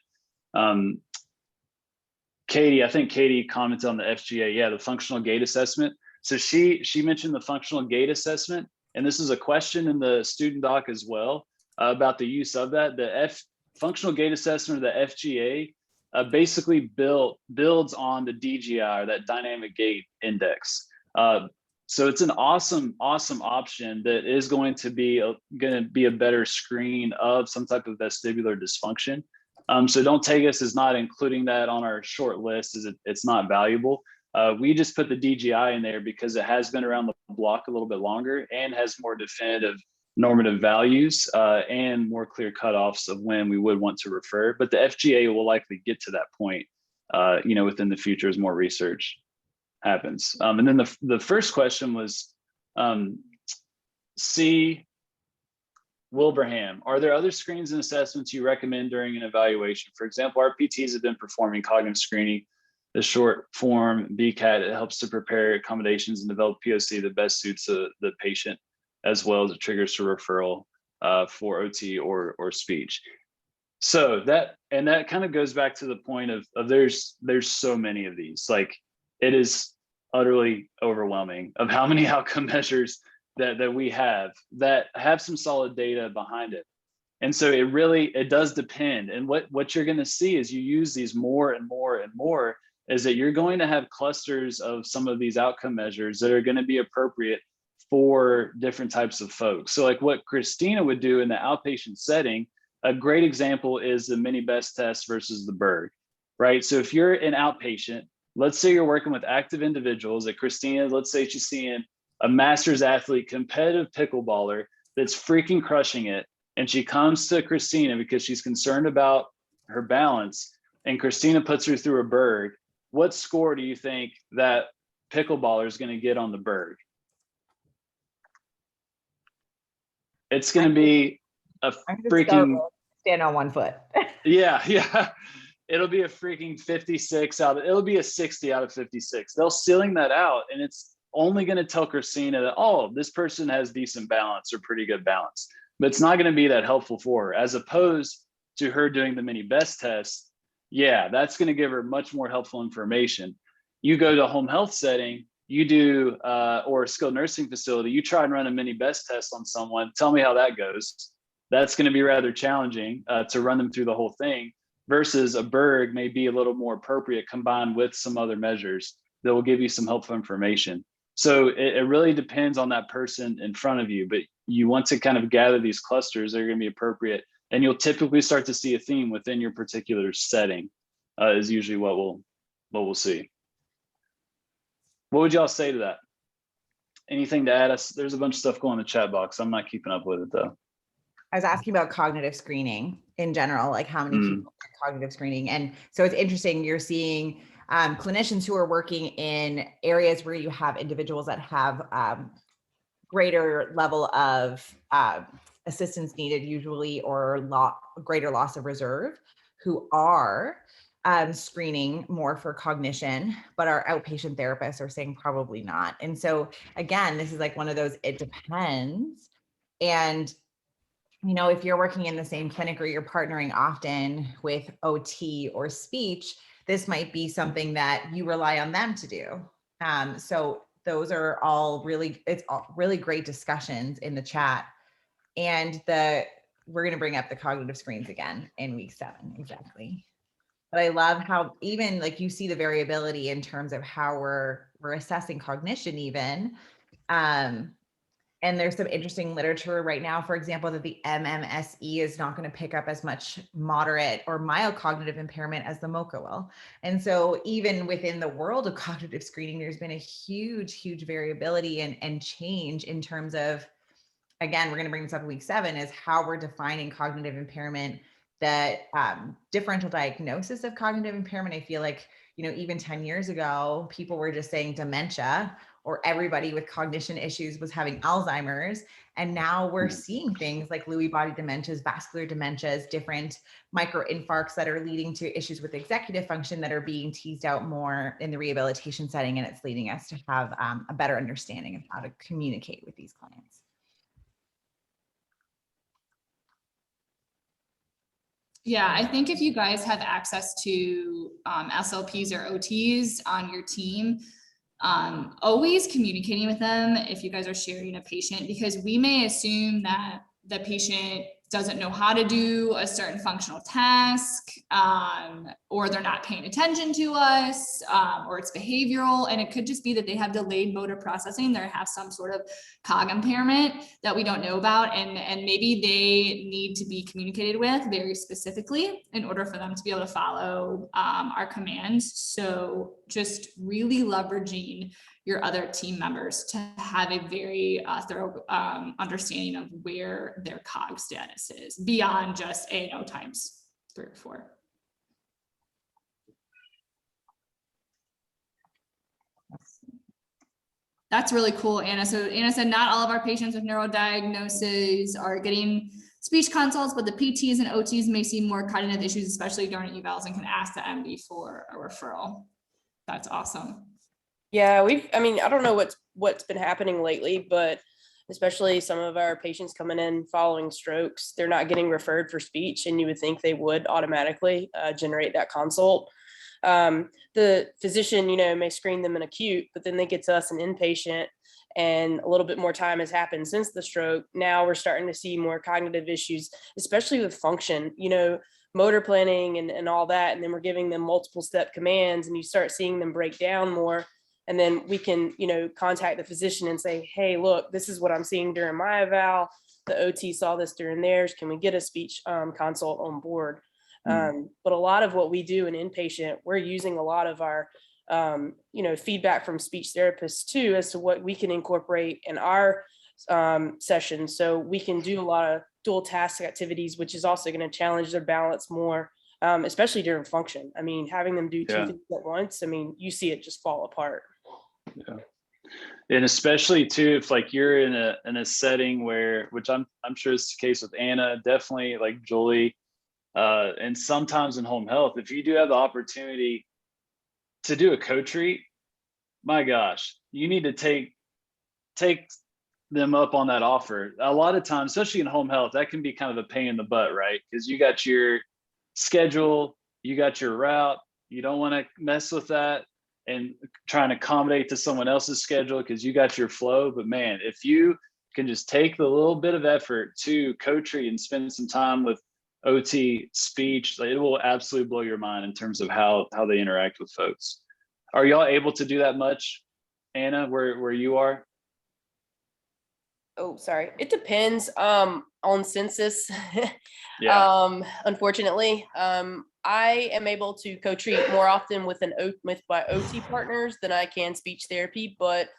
Katie, I think Katie commented on the FGA. Yeah, the functional gait assessment. So she mentioned the functional gait assessment, and this is a question in the student doc as well about the use of that. The functional gait assessment, or the FGA, basically builds on the DGI, or that dynamic gait index. So it's an awesome option that is going to be a better screen of some type of vestibular dysfunction. So don't take us as not including that on our short list, as it's not valuable. We just put the DGI in there because it has been around the block a little bit longer and has more definitive normative values and more clear cutoffs of when we would want to refer. But the FGA will likely get to that point, within the future as more research happens. And then the first question was, C. Wilbraham, are there other screens and assessments you recommend during an evaluation? For example, our PTs have been performing cognitive screening, the short form BCAT. It helps to prepare accommodations and develop POC that best suits the patient, as well as it triggers to referral for OT or speech. So that kind of goes back to the point of there's so many of these. Like, it is utterly overwhelming of how many outcome measures that we have that have some solid data behind it. And so it does depend. And what you're going to see as you use these more and more and more is that you're going to have clusters of some of these outcome measures that are going to be appropriate for different types of folks. So like what Christina would do in the outpatient setting, a great example is the mini best test versus the Berg, right? So if you're an outpatient, let's say you're working with active individuals, like Christina, let's say she's seeing a master's athlete, competitive pickleballer that's freaking crushing it. And she comes to Christina because she's concerned about her balance, and Christina puts her through a Berg. What score do you think that pickleballer is going to get on the Berg? It's going to be a freaking stand on one foot. Yeah. It'll be a freaking 56 it'll be a 60 out of 56. They'll ceiling that out, and it's only going to tell Christina that, oh, this person has decent balance or pretty good balance, but it's not going to be that helpful for her, as opposed to her doing the mini best test. Yeah, that's going to give her much more helpful information. You go to a home health setting, you do, or a skilled nursing facility, you try and run a mini best test on someone. Tell me how that goes. That's going to be rather challenging to run them through the whole thing, versus a Berg may be a little more appropriate combined with some other measures that will give you some helpful information. So it really depends on that person in front of you, but you want to kind of gather these clusters that are going to be appropriate, and you'll typically start to see a theme within your particular setting, is usually what we'll see. What would y'all say to that? Anything to add? There's a bunch of stuff going in the chat box. I'm not keeping up with it though. I was asking about cognitive screening in general, like how many people get cognitive screening. And so it's interesting, you're seeing clinicians who are working in areas where you have individuals that have greater level of assistance needed usually, or greater loss of reserve, who are screening more for cognition, but our outpatient therapists are saying probably not. And so again, this is like one of those, it depends. And you know, if you're working in the same clinic or you're partnering often with OT or speech, this might be something that you rely on them to do. So those are all really, it's all really great discussions in the chat. And we're going to bring up the cognitive screens again in week 7, exactly. But I love how even like you see the variability in terms of how we're assessing cognition even. And there's some interesting literature right now, for example, that the MMSE is not going to pick up as much moderate or mild cognitive impairment as the MoCA will. And so even within the world of cognitive screening, there's been a huge variability and change in terms of, again, we're going to bring this up in week 7, is how we're defining cognitive impairment, that differential diagnosis of cognitive impairment. I feel like, you know, even 10 years ago, people were just saying dementia, or everybody with cognition issues was having Alzheimer's. And now we're seeing things like Lewy body dementias, vascular dementias, different microinfarcts that are leading to issues with executive function that are being teased out more in the rehabilitation setting. And it's leading us to have a better understanding of how to communicate with these clients. Yeah, I think if you guys have access to SLPs or OTs on your team, always communicating with them if you guys are sharing a patient, because we may assume that the patient doesn't know how to do a certain functional task, or they're not paying attention to us, or it's behavioral. And it could just be that they have delayed motor processing. They have some sort of cog impairment that we don't know about. And maybe they need to be communicated with very specifically in order for them to be able to follow our commands. So just really leveraging your other team members to have a very thorough understanding of where their cog status is beyond just ANO times 3 or 4. That's really cool, Anna. So Anna said not all of our patients with neurodiagnoses are getting speech consults, but the PTs and OTs may see more cognitive issues, especially during evals, and can ask the MD for a referral. That's awesome. Yeah, I mean, I don't know what's been happening lately, but especially some of our patients coming in following strokes, they're not getting referred for speech, and you would think they would automatically generate that consult. The physician, you know, may screen them in acute, but then they get to us an inpatient, and a little bit more time has happened since the stroke. Now we're starting to see more cognitive issues, especially with function, you know, motor planning and all that. And then we're giving them multiple step commands, and you start seeing them break down more. And then we can, you know, contact the physician and say, hey, look, this is what I'm seeing during my eval. The OT saw this during theirs. Can we get a speech consult on board? But a lot of what we do in inpatient, we're using a lot of our, you know, feedback from speech therapists too, as to what we can incorporate in our sessions. So we can do a lot of dual task activities, which is also going to challenge their balance more, especially during function. I mean, having them do 2 things at once, I mean, you see it just fall apart. Yeah. And especially too, if like you're in a setting where, which I'm sure is the case with Anna, definitely like Julie, and sometimes in home health, if you do have the opportunity to do a co-treat, my gosh, you need to take them up on that offer. A lot of times, especially in home health, that can be kind of a pain in the butt, right? Because you got your schedule, you got your route, you don't want to mess with that and try and accommodate to someone else's schedule because you got your flow. But man, if you can just take the little bit of effort to co-treat and spend some time with OT speech, it will absolutely blow your mind in terms of how they interact with folks. Are y'all able to do that much, Anna, where you are? Oh, sorry. It depends on census. Yeah. Unfortunately, I am able to co-treat more often with with my OT partners than I can speech therapy, but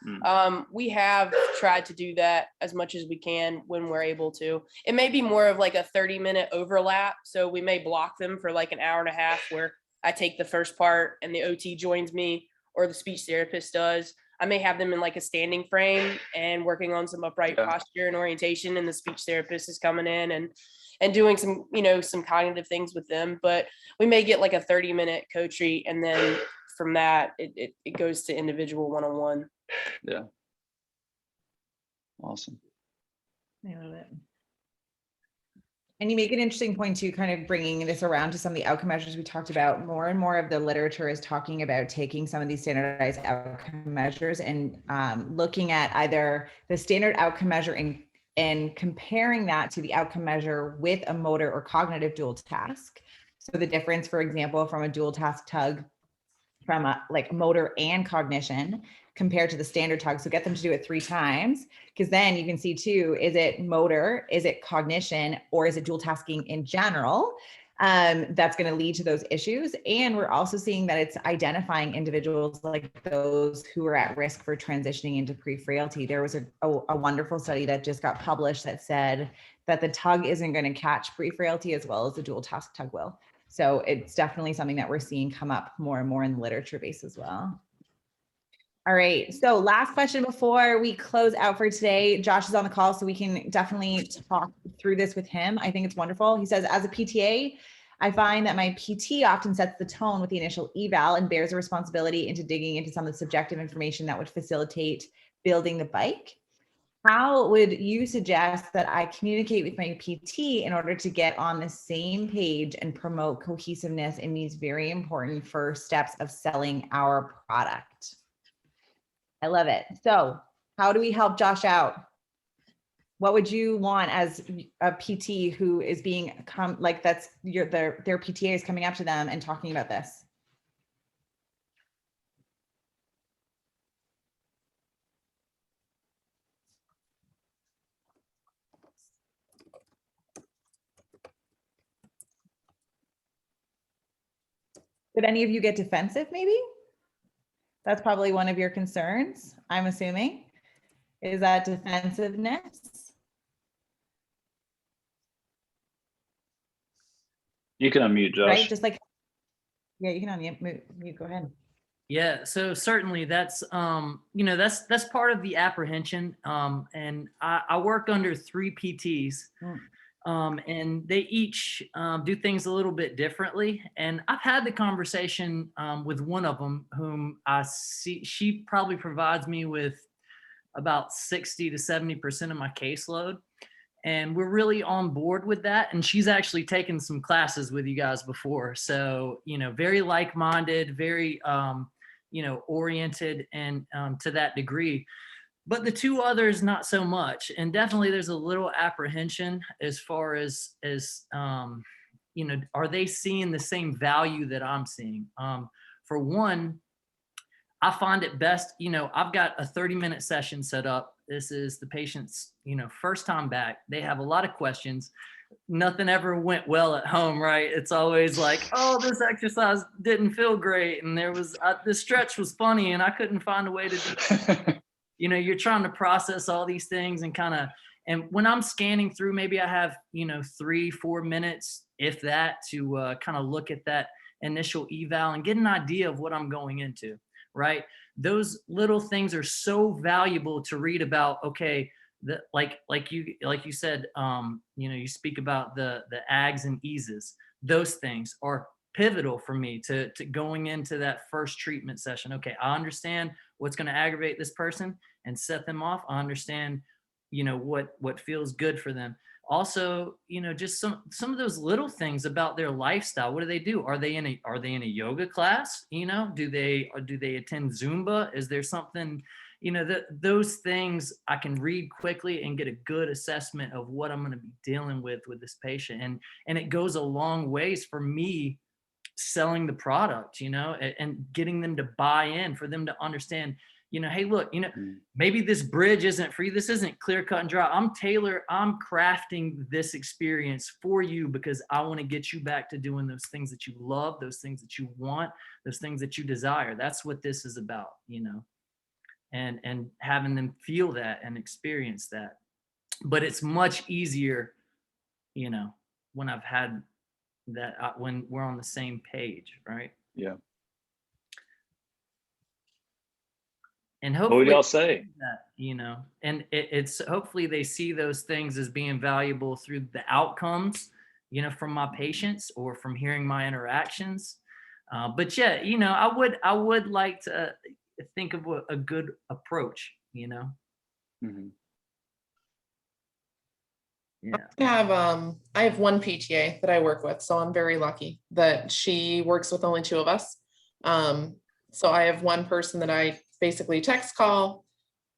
we have tried to do that as much as we can when we're able to. It may be more of like a 30-minute overlap, so we may block them for like an hour and a half where I take the first part and the OT joins me, or the speech therapist does. I may have them in like a standing frame and working on some upright Yeah. posture and orientation, and the speech therapist is coming in and doing some, you know, some cognitive things with them. But we may get like a 30-minute co-treat, and then from that it goes to individual one-on-one. Yeah. Awesome. I love it. And you make an interesting point too, kind of bringing this around to some of the outcome measures we talked about. More and more of the literature is talking about taking some of these standardized outcome measures and looking at either the standard outcome measure and comparing that to the outcome measure with a motor or cognitive dual task. So the difference, for example, from a dual task tug from a like motor and cognition compared to the standard tug. So get them to do it 3 times, because then you can see too, is it motor, is it cognition, or is it dual tasking in general? That's going to lead to those issues. And we're also seeing that it's identifying individuals like those who are at risk for transitioning into pre-frailty. There was a wonderful study that just got published that said that the tug isn't going to catch pre-frailty as well as the dual task tug will. So it's definitely something that we're seeing come up more and more in the literature base as well. All right, so last question before we close out for today. Josh is on the call, so we can definitely talk through this with him. I think it's wonderful. He says, as a PTA, I find that my PT often sets the tone with the initial eval and bears a responsibility into digging into some of the subjective information that would facilitate building the bike. How would you suggest that I communicate with my PT in order to get on the same page and promote cohesiveness in these very important first steps of selling our product? I love it. So how do we help Josh out? What would you want as a PT who is being like that's their PTA is coming up to them and talking about this? Did any of you get defensive maybe? That's probably one of your concerns, I'm assuming. Is that defensiveness? You can unmute, Josh. Right, just like, yeah, you can unmute, go ahead. Yeah, so certainly that's you know, that's part of the apprehension. And I work under 3 PTs. And they each do things a little bit differently. And I've had the conversation with one of them whom I see, she probably provides me with about 60 to 70% of my caseload. And we're really on board with that. And she's actually taken some classes with you guys before. So, you know, very like-minded, very, you know, oriented and to that degree. But the 2 others, not so much. And definitely there's a little apprehension as far as you know, are they seeing the same value that I'm seeing? For one, I find it best, you know, I've got a 30-minute session set up. This is the patient's, you know, first time back. They have a lot of questions. Nothing ever went well at home, right? It's always like, oh, this exercise didn't feel great. And there was, this stretch was funny and I couldn't find a way to do it. You know, you're trying to process all these things and kind of, and when I'm scanning through, maybe I have, you know, 3-4 minutes, if that, to kind of look at that initial eval and get an idea of what I'm going into, right? Those little things are so valuable to read about. Okay, like you said, you know, you speak about the AGs and EASes. Those things are pivotal for me to going into that first treatment session. Okay, I understand what's going to aggravate this person and set them off. I understand, you know, what feels good for them. Also, you know, just some of those little things about their lifestyle. What do? Are they in a yoga class? You know, do they attend Zumba? Is there something, you know, those things I can read quickly and get a good assessment of what I'm going to be dealing with this patient. And it goes a long ways for me selling the product, you know, and getting them to buy in, for them to understand, hey, look, maybe this bridge isn't for you. This isn't clear cut and dry. I'm crafting this experience for you because I want to get you back to doing those things that you love, those things that you want, those things that you desire. That's what this is about, and having them feel that and experience that. But it's much easier, when I've had that, when we're on the same page, right? Yeah. And What hopefully, would y'all say? that, and it's hopefully they see those things as being valuable through the outcomes, from my patients or from hearing my interactions. But yeah, I would like to think of a good approach, Mm-hmm. Yeah. I have one PTA that I work with, so I'm very lucky that she works with only 2 of us. So I have one person that I basically text call.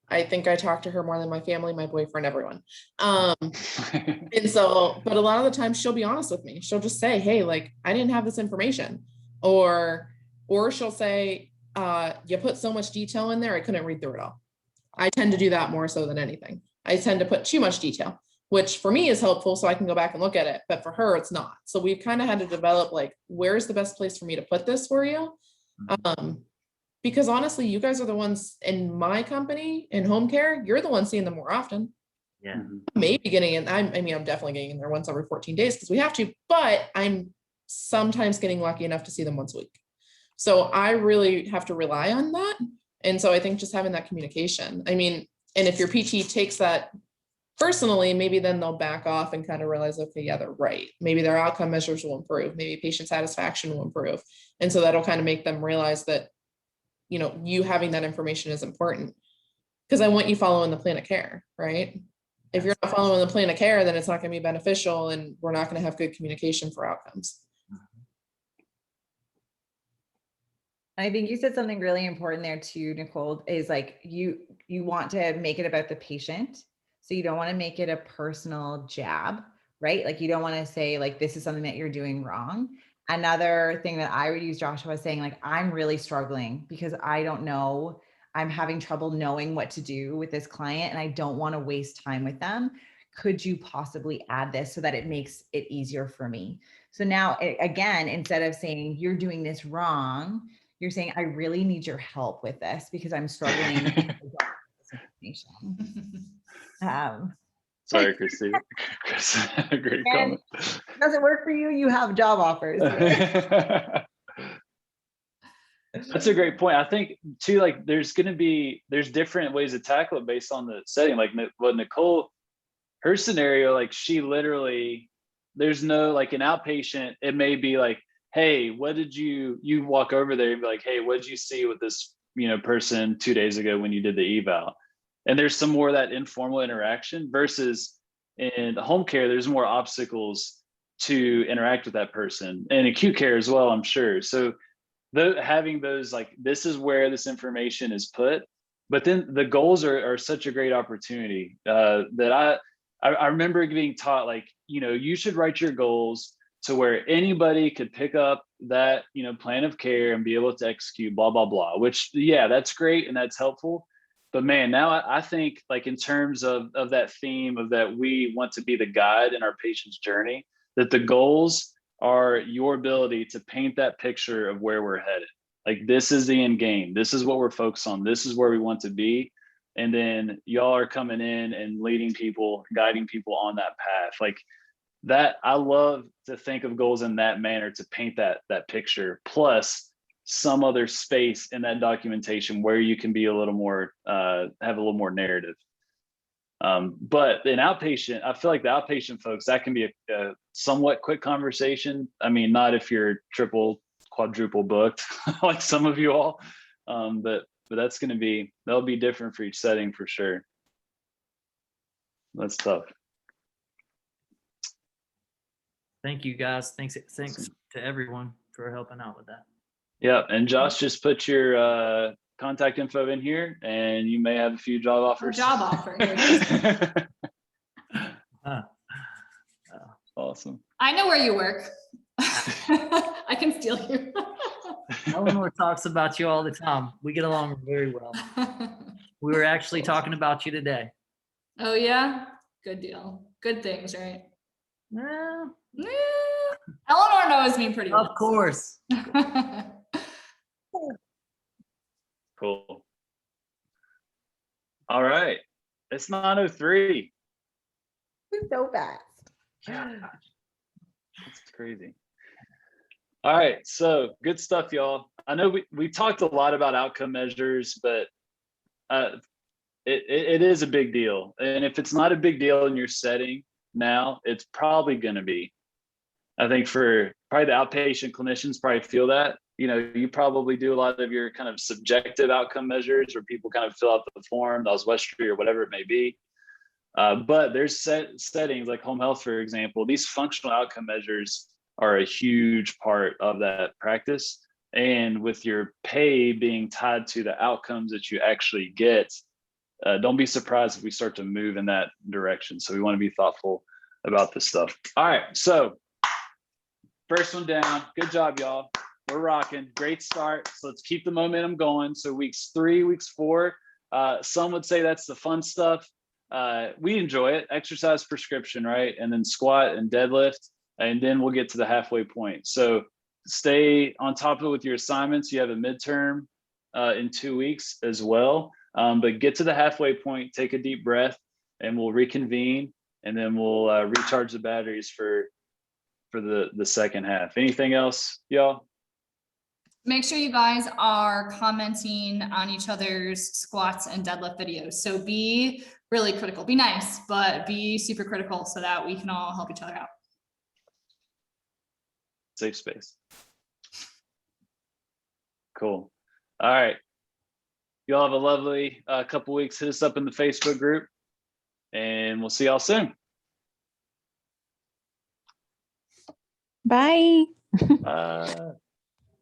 I think I talk to her more than my family, my boyfriend, everyone. And so, but a lot of the time she'll be honest with me. She'll just say, hey, like, I didn't have this information. Or she'll say, you put so much detail in there, I couldn't read through it all. I tend to do that more so than anything. I tend to put too much detail, which for me is helpful so I can go back and look at it, but for her, it's not. So we've kind of had to develop, like, where's the best place for me to put this for you? Because honestly, you guys are the ones in my company in home care, you're the ones seeing them more often. Yeah. Maybe getting in, I'm definitely getting in there once every 14 days because we have to, but I'm sometimes getting lucky enough to see them once a week. So I really have to rely on that. And so I think just having that communication, and if your PT takes that personally, maybe then they'll back off and kind of realize, okay, yeah, they're right. Maybe their outcome measures will improve. Maybe patient satisfaction will improve. And so that'll kind of make them realize that, you having that information is important because I want you following the plan of care, right? If you're not following the plan of care, then it's not going to be beneficial and we're not going to have good communication for outcomes. I think you said something really important there too, Nicole, is like you want to make it about the patient. So you don't want to make it a personal jab, right? Like you don't want to say like, this is something that you're doing wrong. Another thing that I would use, Joshua, saying like, I'm really struggling because I don't know, I'm having trouble knowing what to do with this client and I don't want to waste time with them. Could you possibly add this so that it makes it easier for me? So now, again, instead of saying you're doing this wrong, you're saying, I really need your help with this because I'm struggling with this information. Sorry, Christina. Great comment. Does it work for you? You have job offers. That's a great point. I think too, like there's different ways to tackle it based on the setting. Like what Nicole, her scenario, like she literally, there's no, like an outpatient, it may be like, hey, what did you walk over there and be like, hey, what did you see with this, person 2 days ago when you did the eval? And there's some more of that informal interaction versus in home care, there's more obstacles to interact with that person, and acute care as well, I'm sure. So having those, like, this is where this information is put, but then the goals are such a great opportunity that I remember being taught, like, you should write your goals to where anybody could pick up that, plan of care and be able to execute blah, blah, blah, which, yeah, that's great. And that's helpful. But man, now I think like in terms of that theme of that we want to be the guide in our patient's journey, that the goals are your ability to paint that picture of where we're headed. Like this is the end game. This is what we're focused on. This is where we want to be. And then y'all are coming in and leading people, guiding people on that path. Like that, I love to think of goals in that manner to paint that picture, plus some other space in that documentation where you can be a little more, have a little more narrative. But in outpatient, I feel like the outpatient folks, that can be a somewhat quick conversation. I mean, not if you're triple, quadruple booked like some of you all, but that'll be different for each setting for sure. That's tough. Thank you guys. Thanks to everyone for helping out with that. Yeah, and Josh, just put your contact info in here and you may have a few job offers. Job offer. Here it is. Awesome. I know where you work. I can steal you. Eleanor talks about you all the time. We get along very well. We were actually talking about you today. Oh, yeah? Good deal. Good things, right? Yeah, Yeah. Eleanor knows me pretty well. of course. Cool. All right. It's 9:03. So fast. Gosh, that's crazy. All right, so good stuff, y'all. I know we talked a lot about outcome measures, but it is a big deal. And if it's not a big deal in your setting now, it's probably going to be. I think for probably the outpatient clinicians probably feel that. You know, you probably do a lot of your kind of subjective outcome measures where people kind of fill out the form, the Oswestry or whatever it may be. But there's settings like home health, for example. These functional outcome measures are a huge part of that practice. And with your pay being tied to the outcomes that you actually get, don't be surprised if we start to move in that direction. So we want to be thoughtful about this stuff. All right, so first one down. Good job, y'all. We're rocking. Great start. So let's keep the momentum going. So weeks 3, weeks 4, some would say that's the fun stuff. We enjoy it. Exercise prescription, right? And then squat and deadlift, and then we'll get to the halfway point. So stay on top of it with your assignments. You have a midterm in 2 weeks as well. But get to the halfway point, take a deep breath, and we'll reconvene, and then we'll recharge the batteries for the second half. Anything else, y'all? Make sure you guys are commenting on each other's squats and deadlift videos. So be really critical. Be nice, but be super critical so that we can all help each other out. Safe space. Cool. All right. Y'all have a lovely couple weeks. Hit us up in the Facebook group, and we'll see y'all soon. Bye. Bye.